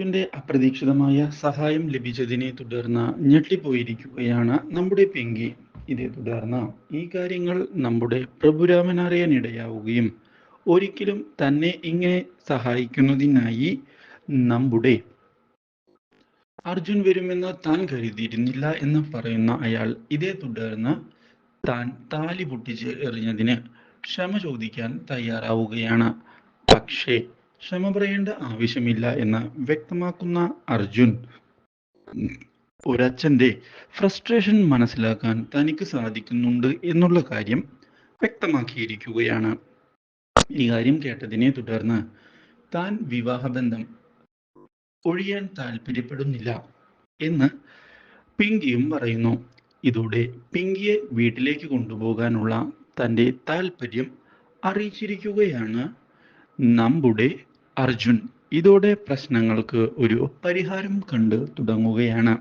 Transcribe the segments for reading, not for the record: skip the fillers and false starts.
ന്റെ അപ്രതീക്ഷിതമായ സഹായം ലഭിച്ചതിനെ തുടർന്ന് ഞെട്ടിപ്പോയിരിക്കുകയാണ് നമ്മുടെ പിങ്കി. ഇതേ തുടർന്ന് ഈ കാര്യങ്ങൾ നമ്മുടെ പ്രഭുരാമൻ അറിയാനിടയാവുകയും ഒരിക്കലും തന്നെ ഇങ്ങനെ സഹായിക്കുന്നതിനായി നമ്മുടെ അർജുൻ വരുമെന്ന് താൻ കരുതിയിരുന്നില്ല എന്ന് പറയുന്ന അയാൾ ഇതേ തുടർന്ന് താൻ താലി പൊട്ടിച്ച് എറിഞ്ഞതിന് ക്ഷമ ചോദിക്കാൻ തയ്യാറാവുകയാണ്. പക്ഷേ ക്ഷമ പറയേണ്ട ആവശ്യമില്ല എന്ന് വ്യക്തമാക്കുന്ന അർജുൻ ഒരച്ഛന്റെ ഫ്രസ്ട്രേഷൻ മനസ്സിലാക്കാൻ തനിക്ക് സാധിക്കുന്നുണ്ട് എന്നുള്ള കാര്യം വ്യക്തമാക്കിയിരിക്കുകയാണ്. ഈ കാര്യം കേട്ടതിനെ തുടർന്ന് താൻ വിവാഹബന്ധം ഒഴിയാൻ താല്പര്യപ്പെടുന്നില്ല എന്ന് പിങ്കിയും പറയുന്നു. ഇതോടെ പിങ്കിയെ വീട്ടിലേക്ക് കൊണ്ടുപോകാനുള്ള തൻ്റെ താല്പര്യം അറിയിച്ചിരിക്കുകയാണ് നമ്മുടെ അർജുൻ. ഇതോടെ പ്രശ്നങ്ങൾക്ക് ഒരു പരിഹാരം കണ്ടു തുടങ്ങുകയാണ്.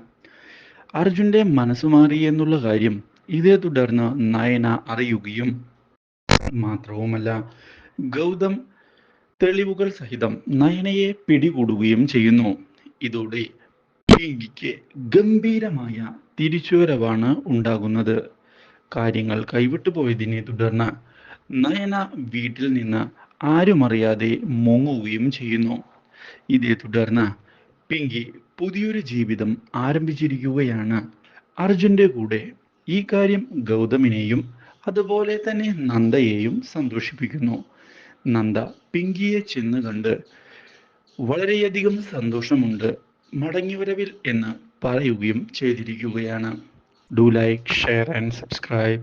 അർജുന്റെ മനസ്സ് മാറി എന്നുള്ള കാര്യം ഇതേ തുടർന്ന് നയന അറിയുകയും മാത്രവുമല്ല ഗൗതം തെളിവുകൾ സഹിതം നയനയെ പിടികൂടുകയും ചെയ്യുന്നു. ഇതോടെ പിങ്കിക്ക് ഗംഭീരമായ തിരിച്ചുവരവാണ് ഉണ്ടാകുന്നത്. കാര്യങ്ങൾ കൈവിട്ടു പോയതിനെ തുടർന്ന് നയന വീട്ടിൽ നിന്ന് ആരുമറിയാതെ മുങ്ങുകയും ചെയ്യുന്നു. ഇതേ തുടർന്ന് പിങ്കി പുതിയൊരു ജീവിതം ആരംഭിച്ചിരിക്കുകയാണ് അർജുന്റെ കൂടെ. ഈ കാര്യം ഗൗതമിനെയും അതുപോലെ തന്നെ നന്ദയെയും സന്തോഷിപ്പിക്കുന്നു. നന്ദ പിങ്കിയെ ചെന്ന് കണ്ട് വളരെയധികം സന്തോഷമുണ്ട് മടങ്ങിവരവിൽ എന്ന് പറയുകയും ചെയ്തിരിക്കുകയാണ്. Do like, share and subscribe.